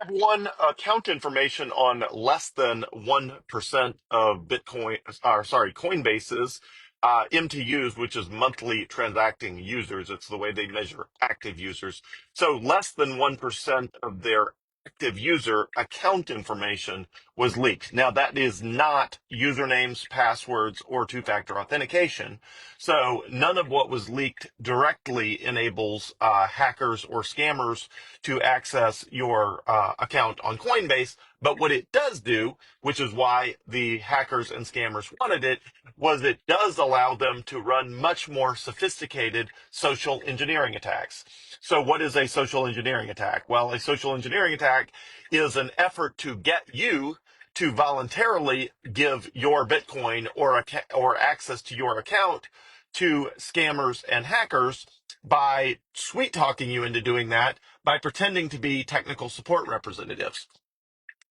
One account information on less than 1% of Bitcoin, or sorry, Coinbase's MTUs, which is monthly transacting users. It's the way they measure active users. So less than 1% of their active user account information was leaked. Now, that is not usernames, passwords, or two-factor authentication. So none of what was leaked directly enables hackers or scammers to access your account on Coinbase. But what it does do, which is why the hackers and scammers wanted it, was it does allow them to run much more sophisticated social engineering attacks. So what is a social engineering attack? Well, a social engineering attack is an effort to get you to voluntarily give your Bitcoin or access to your account to scammers and hackers by sweet talking you into doing that by pretending to be technical support representatives.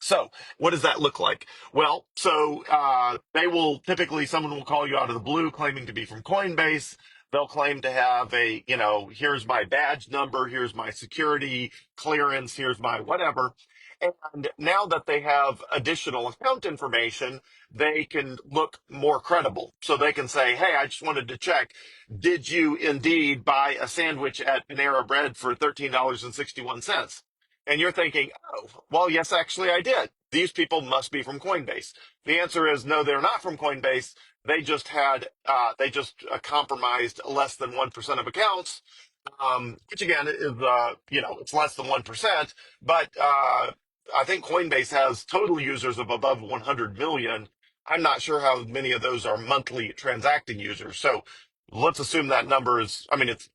So, what does that look like? Well, they will typically, someone will call you out of the blue claiming to be from Coinbase. They'll claim to have here's my badge number, here's my security clearance, here's my whatever. And now that they have additional account information, they can look more credible. So they can say, hey, I just wanted to check, did you indeed buy a sandwich at Panera Bread for $13.61? And you're thinking, oh, well, yes, actually I did. These people must be from Coinbase. The answer is no, they're not from Coinbase. They just compromised less than 1% of accounts, which again is, it's less than 1%, but, I think Coinbase has total users of above 100 million. I'm not sure how many of those are monthly transacting users. So let's assume that number is, I mean, it's,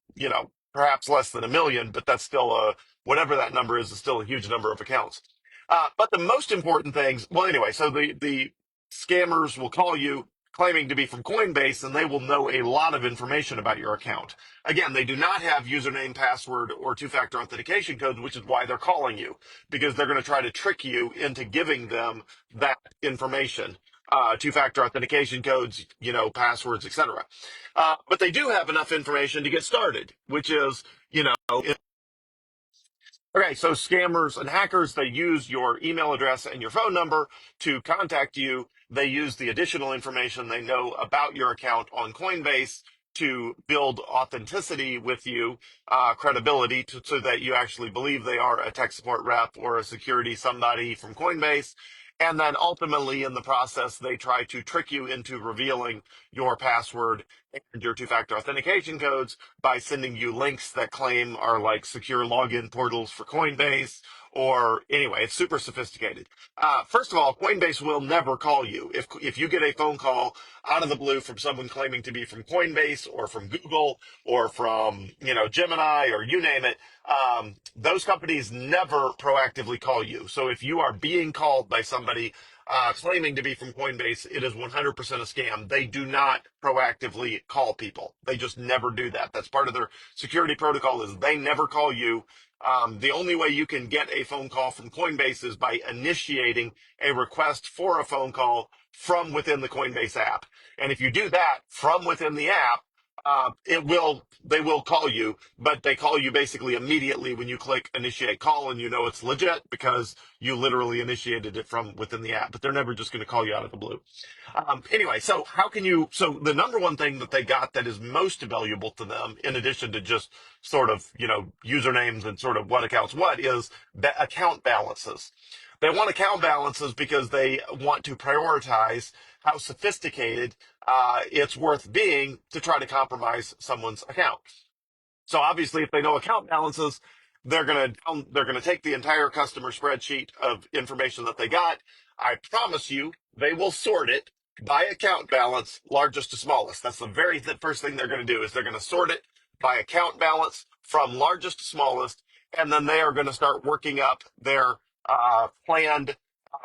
perhaps less than a million, but that's still whatever that number is still a huge number of accounts. But the most important things, well, anyway, so the scammers will call you claiming to be from Coinbase, and they will know a lot of information about your account. Again, they do not have username, password, or two-factor authentication codes, which is why they're calling you, because they're going to try to trick you into giving them that information. Two-factor authentication codes, passwords, etc. But they do have enough information to get started, which is, okay, so scammers and hackers, they use your email address and your phone number to contact you. They use the additional information they know about your account on Coinbase to build authenticity with you, credibility, so that you actually believe they are a tech support rep or a security somebody from Coinbase. And then ultimately in the process, they try to trick you into revealing your password and your two-factor authentication codes by sending you links that claim are like secure login portals for Coinbase. Or anyway, it's super sophisticated. First of all, Coinbase will never call you. If you get a phone call out of the blue from someone claiming to be from Coinbase or from Google or from, Gemini or you name it, those companies never proactively call you. So if you are being called by somebody claiming to be from Coinbase, it is 100% a scam. They do not proactively call people. They just never do that. That's part of their security protocol is they never call you. The only way you can get a phone call from Coinbase is by initiating a request for a phone call from within the Coinbase app. And if you do that from within the app, they will call you, but they call you basically immediately when you click initiate call, and it's legit because you literally initiated it from within the app, but they're never just going to call you out of the blue. Anyway, so so the number one thing that they got that is most valuable to them, in addition to just sort of, usernames and sort of what accounts what, is account balances. They want account balances because they want to prioritize how sophisticated it's worth being to try to compromise someone's account. So obviously, if they know account balances, they're gonna take the entire customer spreadsheet of information that they got. I promise you, they will sort it by account balance, largest to smallest. That's the very first thing they're going to do is they're going to sort it by account balance from largest to smallest, and then they are going to start working up their planned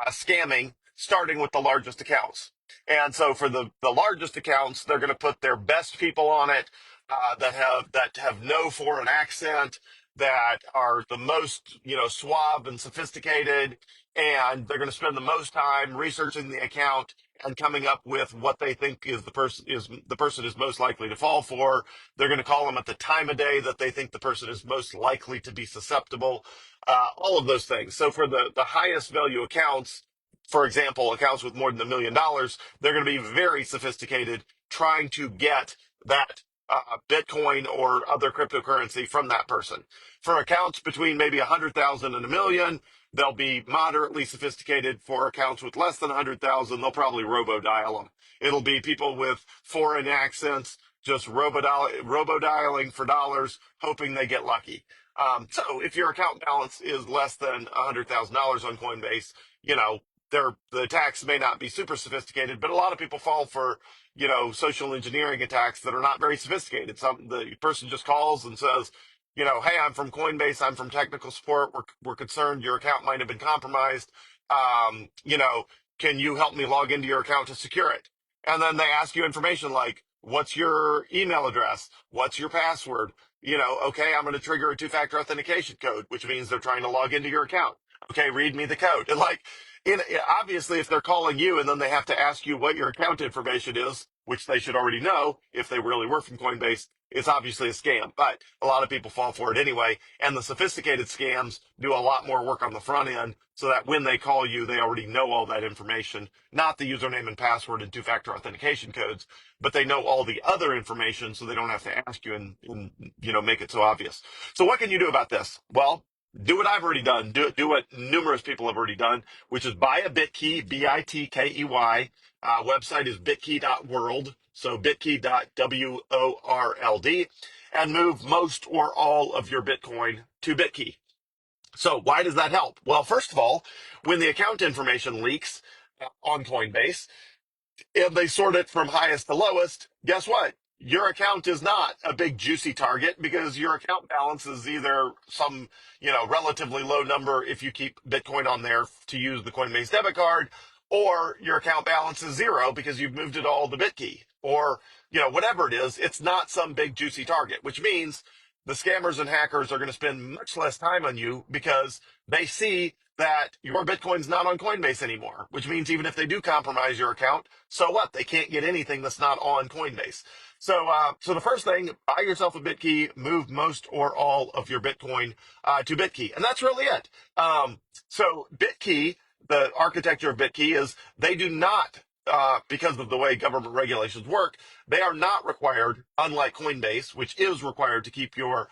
scamming, starting with the largest accounts. And so for the largest accounts, they're going to put their best people on it that have no foreign accent, that are the most suave and sophisticated, and they're going to spend the most time researching the account and coming up with what they think is the person is most likely to fall for. They're going to call them at the time of day that they think the person is most likely to be susceptible. All of those things. So for the highest value accounts, for example, accounts with more than $1 million, they're going to be very sophisticated trying to get that Bitcoin or other cryptocurrency from that person. For accounts between maybe 100,000 and a million, they'll be moderately sophisticated. For accounts with less than 100,000, they'll probably robo-dial them. It'll be people with foreign accents just robo-dialing for dollars, hoping they get lucky. So if your account balance is less than $100,000 on Coinbase, you know, the attacks may not be super sophisticated, but a lot of people fall for, social engineering attacks that are not very sophisticated. The person just calls and says, hey, I'm from Coinbase. I'm from technical support. We're concerned your account might have been compromised. Can you help me log into your account to secure it? And then they ask you information like, what's your email address? What's your password? Okay, I'm going to trigger a two-factor authentication code, which means they're trying to log into your account. Okay, read me the code. And obviously, if they're calling you and then they have to ask you what your account information is, which they should already know if they really were from Coinbase, it's obviously a scam. But a lot of people fall for it anyway. And the sophisticated scams do a lot more work on the front end so that when they call you, they already know all that information, not the username and password and two-factor authentication codes, but they know all the other information so they don't have to ask you and make it so obvious. So what can you do about this? Well, do what I've already done. Do what numerous people have already done, which is buy a Bitkey, Bitkey. Website is bitkey.world, so bitkey.world, and move most or all of your Bitcoin to Bitkey. So why does that help? Well, first of all, when the account information leaks on Coinbase, and they sort it from highest to lowest, guess what? Your account is not a big juicy target because your account balance is either some, relatively low number if you keep Bitcoin on there to use the Coinbase debit card, or your account balance is zero because you've moved it all to Bitkey, or, whatever it is, it's not some big juicy target, which means the scammers and hackers are going to spend much less time on you because they see that your Bitcoin's not on Coinbase anymore, which means even if they do compromise your account, so what? They can't get anything that's not on Coinbase. So the first thing, buy yourself a Bitkey, move most or all of your Bitcoin to Bitkey, and that's really it. So Bitkey, the architecture of Bitkey is they do not, because of the way government regulations work, they are not required, unlike Coinbase, which is required to keep your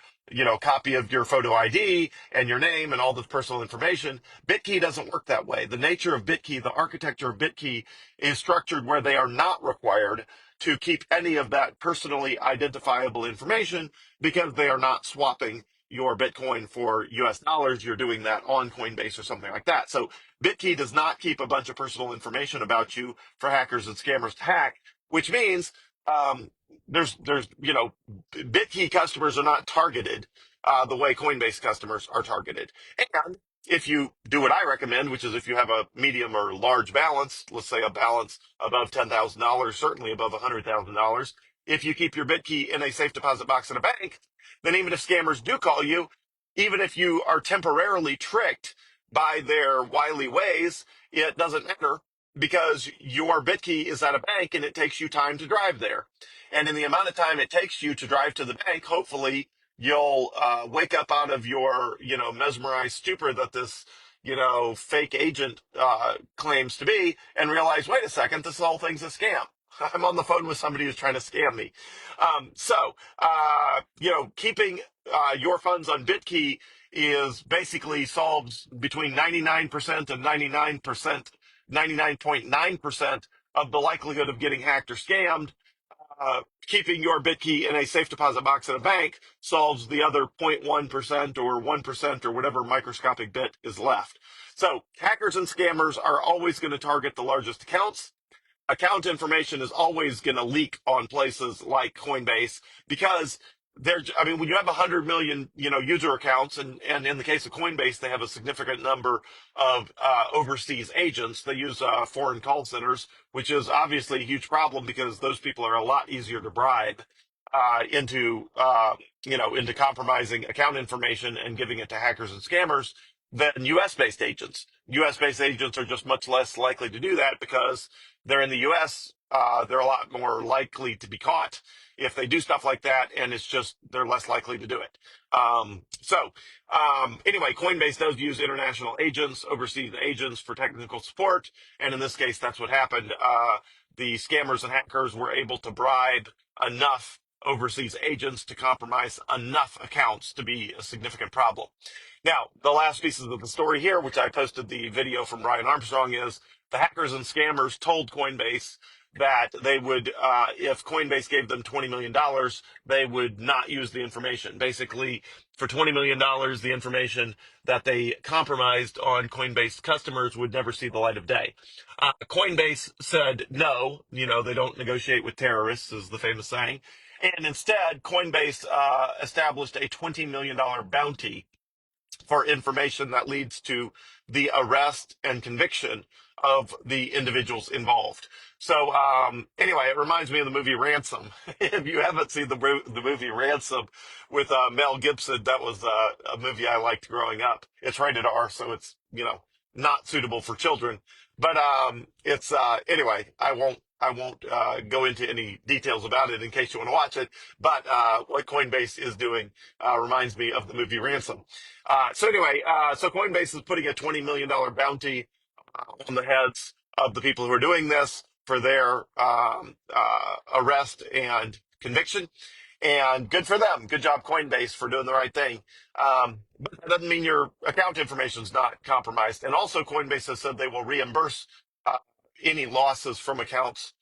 copy of your photo ID and your name and all the personal information. Bitkey doesn't work that way. The nature of Bitkey, the architecture of Bitkey is structured where they are not required to keep any of that personally identifiable information because they are not swapping your Bitcoin for US dollars. You're doing that on Coinbase or something like that. So Bitkey does not keep a bunch of personal information about you for hackers and scammers to hack, which means um, there's Bitkey customers are not targeted the way Coinbase customers are targeted. And if you do what I recommend, which is if you have a medium or large balance, let's say a balance above $10,000, certainly above $100,000, if you keep your Bitkey in a safe deposit box in a bank, then even if scammers do call you, even if you are temporarily tricked by their wily ways, it doesn't matter because your Bitkey is at a bank and it takes you time to drive there. And in the amount of time it takes you to drive to the bank, hopefully you'll wake up out of your, mesmerized stupor that this, fake agent claims to be and realize, wait a second, this whole thing's a scam. I'm on the phone with somebody who's trying to scam me. Keeping your funds on Bitkey is basically solves between 99% and 99.9% of the likelihood of getting hacked or scammed. Keeping your Bitkey in a safe deposit box at a bank solves the other 0.1% or 1% or whatever microscopic bit is left. So hackers and scammers are always going to target the largest accounts. Account information is always going to leak on places like Coinbase because when you have 100 million, user accounts, and in the case of Coinbase, they have a significant number of overseas agents. They use foreign call centers, which is obviously a huge problem because those people are a lot easier to bribe into compromising account information and giving it to hackers and scammers than U.S. based agents. U.S. based agents are just much less likely to do that because they're in the US, they're a lot more likely to be caught if they do stuff like that, and it's just they're less likely to do it. Anyway, Coinbase does use international agents, overseas agents for technical support, and in this case, that's what happened. The scammers and hackers were able to bribe enough overseas agents to compromise enough accounts to be a significant problem. Now, the last pieces of the story here, which I posted the video from Brian Armstrong, is the hackers and scammers told Coinbase that they would, if Coinbase gave them $20 million, they would not use the information. Basically, for $20 million, the information that they compromised on Coinbase customers would never see the light of day. Coinbase said no, they don't negotiate with terrorists, is the famous saying. And instead, Coinbase established a $20 million bounty for information that leads to the arrest and conviction of the individuals involved. So anyway, it reminds me of the movie Ransom. If you haven't seen the movie Ransom with Mel Gibson, that was a movie I liked growing up. It's rated R, so it's not suitable for children. But it's anyway. I won't go into any details about it in case you want to watch it. But what Coinbase is doing reminds me of the movie Ransom. So Coinbase is putting a $20 million bounty on the heads of the people who are doing this for their arrest and conviction. And good for them. Good job, Coinbase, for doing the right thing. But that doesn't mean your account information is not compromised. And also, Coinbase has said they will reimburse uh, any losses from accounts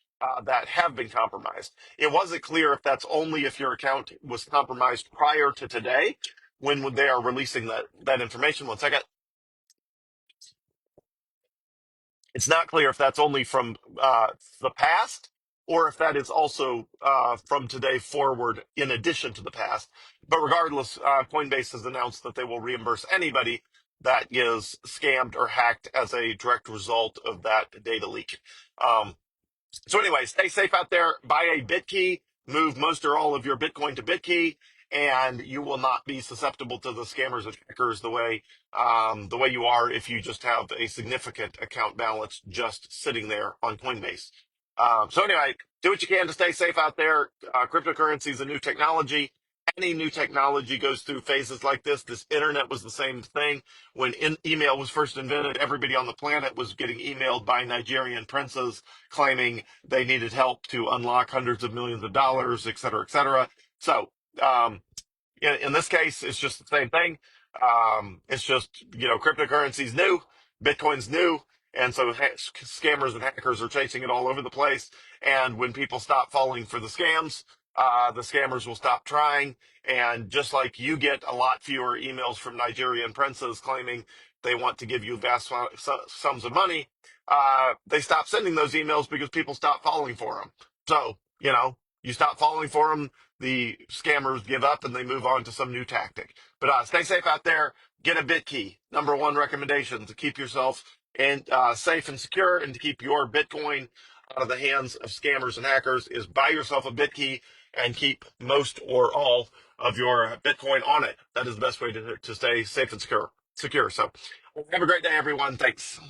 that have been compromised. It wasn't clear if that's only if your account was compromised prior to today, when they are releasing that information. One second. It's not clear if that's only from the past or if that is also from today forward in addition to the past. But regardless, Coinbase has announced that they will reimburse anybody that is scammed or hacked as a direct result of that data leak. So anyway, stay safe out there. Buy a Bitkey, move most or all of your Bitcoin to Bitkey, and you will not be susceptible to the scammers and hackers the way you are if you just have a significant account balance just sitting there on Coinbase. So anyway, do what you can to stay safe out there. Cryptocurrency is a new technology. Any new technology goes through phases like this. This internet was the same thing. When email was first invented, everybody on the planet was getting emailed by Nigerian princes claiming they needed help to unlock hundreds of millions of dollars, et cetera, et cetera. So, in this case, it's just the same thing. It's just, cryptocurrency's new, Bitcoin's new. And so scammers and hackers are chasing it all over the place. And when people stop falling for the scammers will stop trying. And just like you get a lot fewer emails from Nigerian princes claiming they want to give you vast sums of money, they stop sending those emails because people stop falling for them. So, you stop falling for them, the scammers give up and they move on to some new tactic. But stay safe out there. Get a Bitkey. Number one recommendation to keep yourself safe and secure and to keep your Bitcoin out of the hands of scammers and hackers is buy yourself a Bitkey and keep most or all of your Bitcoin on it. That is the best way to stay safe and secure. So have a great day, everyone. Thanks.